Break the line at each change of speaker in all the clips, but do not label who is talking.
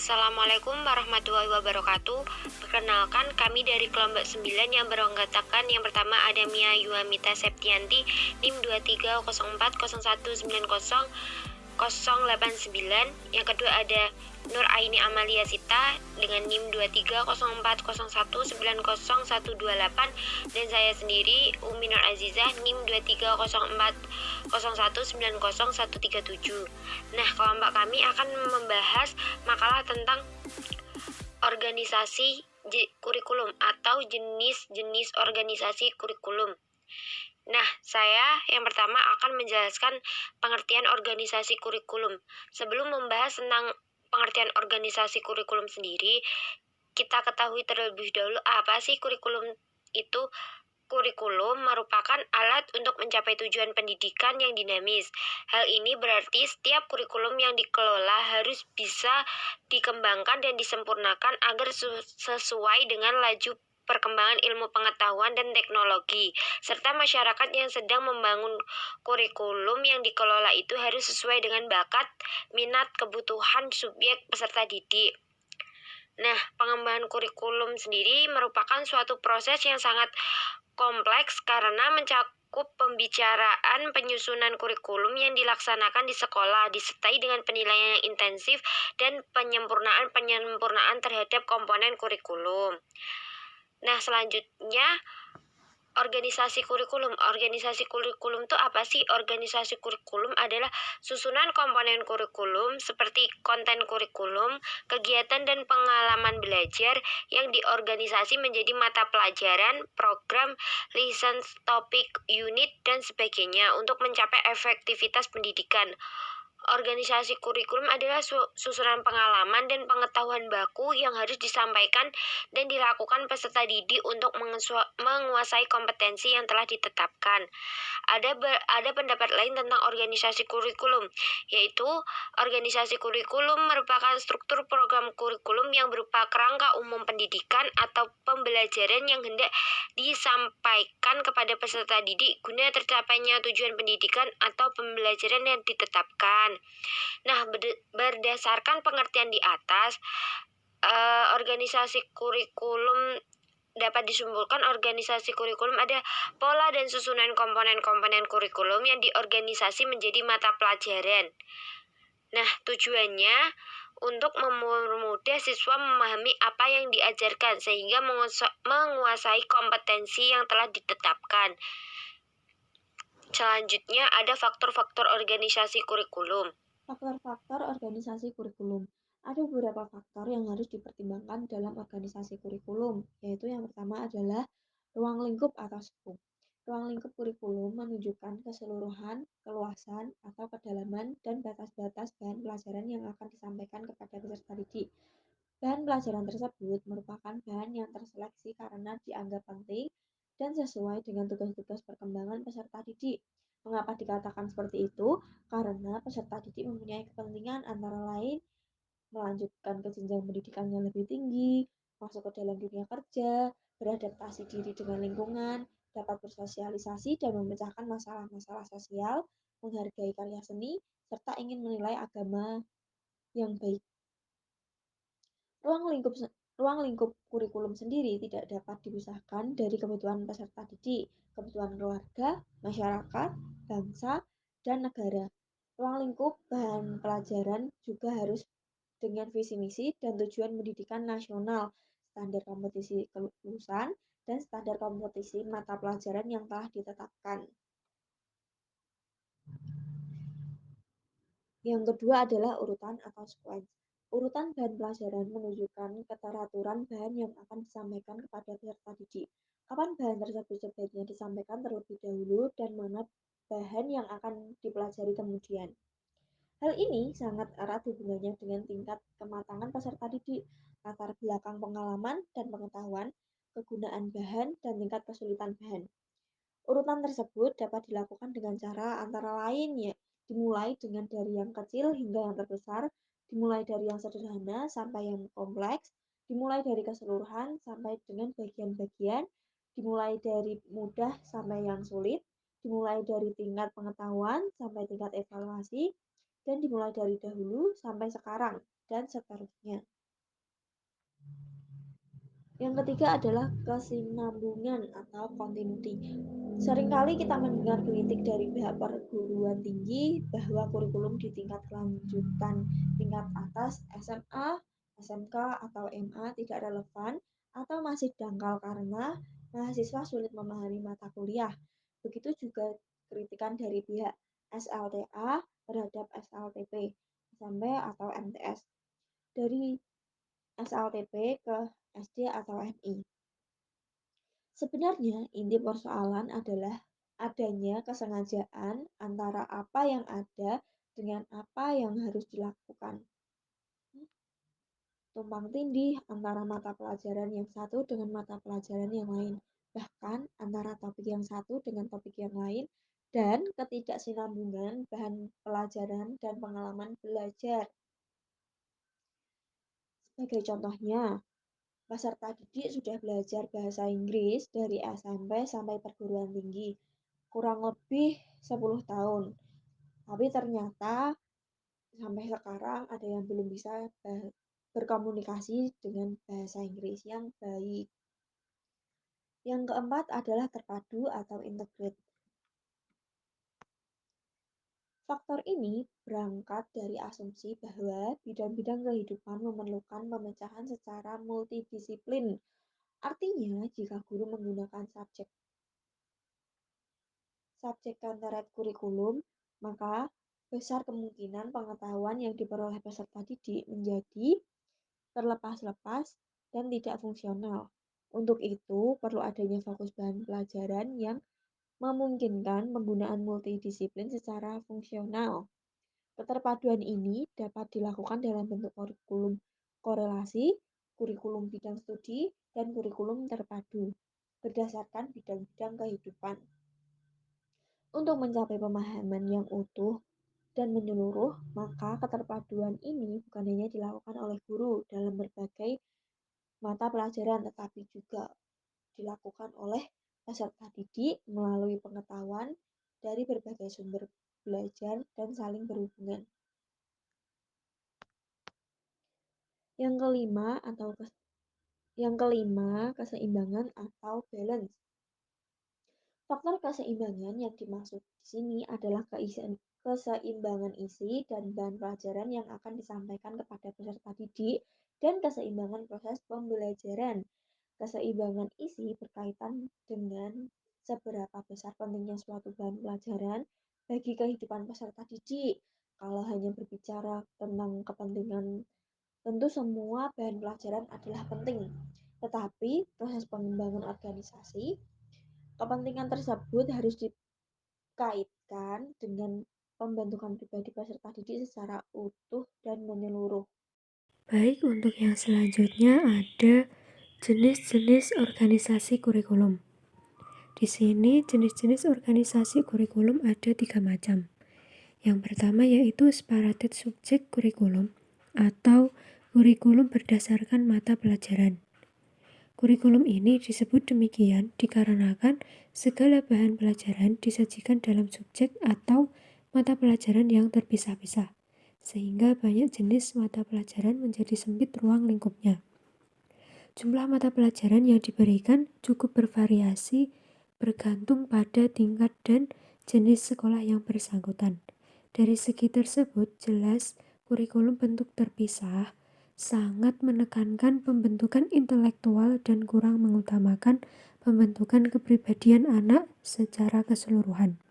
Assalamualaikum warahmatullahi wabarakatuh. Perkenalkan, kami dari kelompok 9 yang beranggotakan yang pertama ada Mia Yuhamita Septianti, NIM 2304019089. Yang kedua ada Nur Aini Amalia Sita dengan NIM 230401901128, dan saya sendiri Umi Nur Azizah NIM 230401901137. Nah, kelompok kami akan membahas makalah tentang organisasi kurikulum atau jenis-jenis organisasi kurikulum. Nah, saya yang pertama akan menjelaskan pengertian organisasi kurikulum. Sebelum membahas tentang pengertian organisasi kurikulum sendiri, kita ketahui terlebih dahulu apa sih kurikulum itu. Kurikulum merupakan alat untuk mencapai tujuan pendidikan yang dinamis. Hal ini berarti setiap kurikulum yang dikelola harus bisa dikembangkan dan disempurnakan agar sesuai dengan laju perkembangan ilmu pengetahuan dan teknologi, serta masyarakat yang sedang membangun kurikulum yang dikelola itu harus sesuai dengan bakat, minat, kebutuhan subjek peserta didik. Nah, pengembangan kurikulum sendiri merupakan suatu proses yang sangat kompleks karena mencakup pembicaraan penyusunan kurikulum yang dilaksanakan di sekolah, disertai dengan penilaian yang intensif dan penyempurnaan terhadap komponen kurikulum. Nah, selanjutnya organisasi kurikulum. Organisasi kurikulum itu apa sih? Organisasi kurikulum adalah susunan komponen kurikulum seperti konten kurikulum, kegiatan dan pengalaman belajar yang diorganisasi menjadi mata pelajaran, program, lesson, topik, unit, dan sebagainya untuk mencapai efektivitas pendidikan. Organisasi kurikulum adalah susunan pengalaman dan pengetahuan baku yang harus disampaikan dan dilakukan peserta didik untuk menguasai kompetensi yang telah ditetapkan. Ada pendapat lain tentang organisasi kurikulum, yaitu organisasi kurikulum merupakan struktur program kurikulum yang berupa kerangka umum pendidikan atau pembelajaran yang hendak disampaikan kepada peserta didik guna tercapainya tujuan pendidikan atau pembelajaran yang ditetapkan. Nah, berdasarkan pengertian di atas, organisasi kurikulum dapat disimpulkan organisasi kurikulum ada pola dan susunan komponen-komponen kurikulum yang diorganisasi menjadi mata pelajaran. Nah, tujuannya untuk mempermudah siswa memahami apa yang diajarkan sehingga menguasai kompetensi yang telah ditetapkan. Selanjutnya ada faktor-faktor organisasi kurikulum.
Faktor-faktor organisasi kurikulum. Ada beberapa faktor yang harus dipertimbangkan dalam organisasi kurikulum, yaitu yang pertama adalah ruang lingkup atau skop. Ruang lingkup kurikulum menunjukkan keseluruhan, keluasan, atau kedalaman dan batas-batas bahan pelajaran yang akan disampaikan kepada peserta didik. Bahan pelajaran tersebut merupakan bahan yang terseleksi karena dianggap penting dan sesuai dengan tugas-tugas perkembangan peserta didik. Mengapa dikatakan seperti itu? Karena peserta didik mempunyai kepentingan antara lain melanjutkan ke jenjang pendidikan yang lebih tinggi, masuk ke dalam dunia kerja, beradaptasi diri dengan lingkungan, dapat bersosialisasi dan memecahkan masalah-masalah sosial, menghargai karya seni, serta ingin menilai agama yang baik. Ruang lingkup kurikulum sendiri tidak dapat dipisahkan dari kebutuhan peserta didik, kebutuhan keluarga, masyarakat, bangsa, dan negara. Ruang lingkup bahan pelajaran juga harus dengan visi misi dan tujuan pendidikan nasional, standar kompetisi kelulusan, dan standar kompetisi mata pelajaran yang telah ditetapkan. Yang kedua adalah urutan atau sequence. Urutan bahan pelajaran menunjukkan keteraturan bahan yang akan disampaikan kepada peserta didik. Kapan bahan tersebut sebaiknya disampaikan terlebih dahulu dan mana bahan yang akan dipelajari kemudian. Hal ini sangat erat hubungannya dengan tingkat kematangan peserta didik, latar belakang pengalaman dan pengetahuan, kegunaan bahan, dan tingkat kesulitan bahan. Urutan tersebut dapat dilakukan dengan cara antara lain ya, dimulai dengan dari yang kecil hingga yang terbesar, dimulai dari yang sederhana sampai yang kompleks, dimulai dari keseluruhan sampai dengan bagian-bagian, dimulai dari mudah sampai yang sulit, dimulai dari tingkat pengetahuan sampai tingkat evaluasi, dan dimulai dari dahulu sampai sekarang, dan seterusnya. Yang ketiga adalah kesinambungan atau continuity. Seringkali kita mendengar kritik dari pihak perguruan tinggi bahwa kurikulum di tingkat kelanjutan tingkat atas SMA, SMK, atau MA tidak relevan atau masih dangkal karena mahasiswa sulit memahami mata kuliah. Begitu juga kritikan dari pihak SLTA terhadap SLTP, SMP, atau MTS. Dari SLTP ke SD atau MI. Sebenarnya inti persoalan adalah adanya kesengajaan antara apa yang ada dengan apa yang harus dilakukan. Tumpang tindih antara mata pelajaran yang satu dengan mata pelajaran yang lain, bahkan antara topik yang satu dengan topik yang lain, dan ketidaksinambungan bahan pelajaran dan pengalaman belajar. Sebagai contohnya, peserta didik sudah belajar bahasa Inggris dari SMP sampai perguruan tinggi, kurang lebih 10 tahun. Tapi ternyata sampai sekarang ada yang belum bisa berkomunikasi dengan bahasa Inggris yang baik. Yang keempat adalah terpadu atau integrate. Faktor ini berangkat dari asumsi bahwa bidang-bidang kehidupan memerlukan pemecahan secara multidisiplin. Artinya, jika guru menggunakan subjek counter kurikulum, maka besar kemungkinan pengetahuan yang diperoleh peserta didik menjadi terlepas-lepas dan tidak fungsional. Untuk itu, perlu adanya fokus bahan pelajaran yang memungkinkan penggunaan multidisiplin secara fungsional. Keterpaduan ini dapat dilakukan dalam bentuk kurikulum korelasi, kurikulum bidang studi, dan kurikulum terpadu berdasarkan bidang-bidang kehidupan. Untuk mencapai pemahaman yang utuh dan menyeluruh, maka keterpaduan ini bukan hanya dilakukan oleh guru dalam berbagai mata pelajaran, tetapi juga dilakukan oleh peserta didik melalui pengetahuan dari berbagai sumber belajar dan saling berhubungan. Yang kelima, keseimbangan atau balance. Faktor keseimbangan yang dimaksud di sini adalah keseimbangan isi dan bahan pelajaran yang akan disampaikan kepada peserta didik dan keseimbangan proses pembelajaran. Keseimbangan isi berkaitan dengan seberapa besar pentingnya suatu bahan pelajaran bagi kehidupan peserta didik. Kalau hanya berbicara tentang kepentingan, tentu semua bahan pelajaran adalah penting. Tetapi proses pengembangan organisasi, kepentingan tersebut harus dikaitkan dengan pembentukan pribadi peserta didik secara utuh dan menyeluruh.
Baik, untuk yang selanjutnya ada jenis-jenis organisasi kurikulum. Di sini jenis-jenis organisasi kurikulum ada 3 macam. Yang pertama yaitu separated subject kurikulum atau kurikulum berdasarkan mata pelajaran. Kurikulum ini disebut demikian dikarenakan segala bahan pelajaran disajikan dalam subjek atau mata pelajaran yang terpisah-pisah, sehingga banyak jenis mata pelajaran menjadi sempit ruang lingkupnya. Jumlah mata pelajaran yang diberikan cukup bervariasi bergantung pada tingkat dan jenis sekolah yang bersangkutan. Dari segi tersebut, jelas kurikulum bentuk terpisah sangat menekankan pembentukan intelektual dan kurang mengutamakan pembentukan kepribadian anak secara keseluruhan.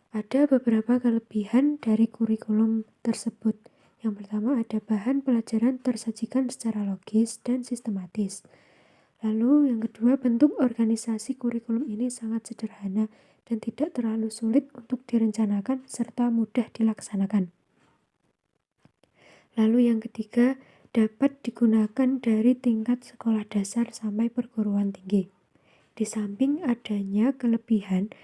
Ada beberapa kelebihan dari kurikulum tersebut. Yang pertama, ada bahan pelajaran tersajikan secara logis dan sistematis. Lalu yang kedua, bentuk organisasi kurikulum ini sangat sederhana dan tidak terlalu sulit untuk direncanakan serta mudah dilaksanakan. Lalu yang ketiga, dapat digunakan dari tingkat sekolah dasar sampai perguruan tinggi. Di samping adanya kelebihan,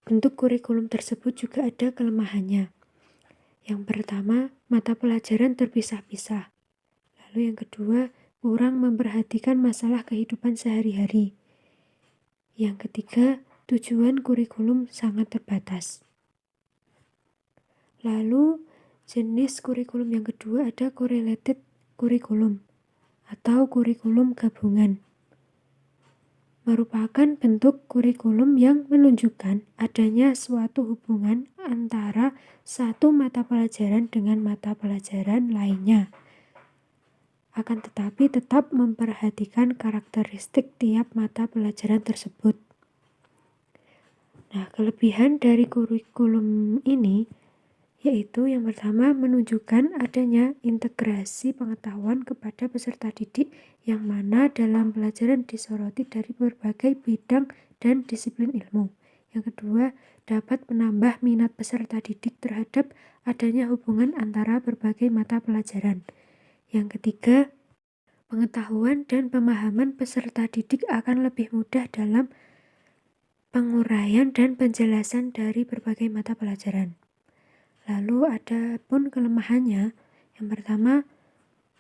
bentuk kurikulum tersebut juga ada kelemahannya. Yang pertama, mata pelajaran terpisah-pisah. Lalu yang kedua, kurang memperhatikan masalah kehidupan sehari-hari. Yang ketiga, tujuan kurikulum sangat terbatas. Lalu jenis kurikulum yang kedua ada correlated kurikulum atau kurikulum gabungan. Merupakan bentuk kurikulum yang menunjukkan adanya suatu hubungan antara satu mata pelajaran dengan mata pelajaran lainnya. Akan tetapi tetap memperhatikan karakteristik tiap mata pelajaran tersebut. Nah, kelebihan dari kurikulum ini yaitu yang pertama menunjukkan adanya integrasi pengetahuan kepada peserta didik yang mana dalam pelajaran disoroti dari berbagai bidang dan disiplin ilmu. Yang kedua, dapat menambah minat peserta didik terhadap adanya hubungan antara berbagai mata pelajaran. Yang ketiga, pengetahuan dan pemahaman peserta didik akan lebih mudah dalam penguraian dan penjelasan dari berbagai mata pelajaran. Lalu ada pun kelemahannya. Yang pertama,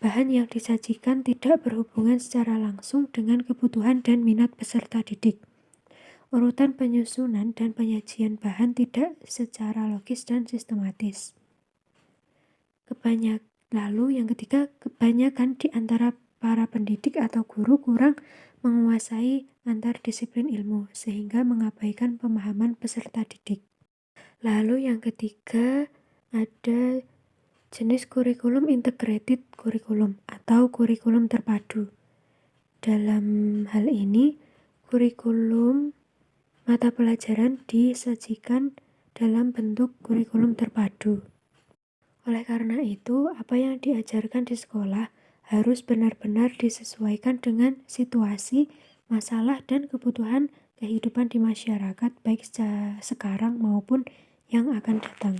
bahan yang disajikan tidak berhubungan secara langsung dengan kebutuhan dan minat peserta didik. Urutan penyusunan dan penyajian bahan tidak secara logis dan sistematis. Lalu yang ketiga, kebanyakan di antara para pendidik atau guru kurang menguasai antar disiplin ilmu sehingga mengabaikan pemahaman peserta didik. Lalu yang ketiga ada jenis kurikulum integrated kurikulum atau kurikulum terpadu. Dalam hal ini, kurikulum mata pelajaran disajikan dalam bentuk kurikulum terpadu. Oleh karena itu, apa yang diajarkan di sekolah harus benar-benar disesuaikan dengan situasi, masalah, dan kebutuhan kehidupan di masyarakat baik sekarang maupun yang akan datang.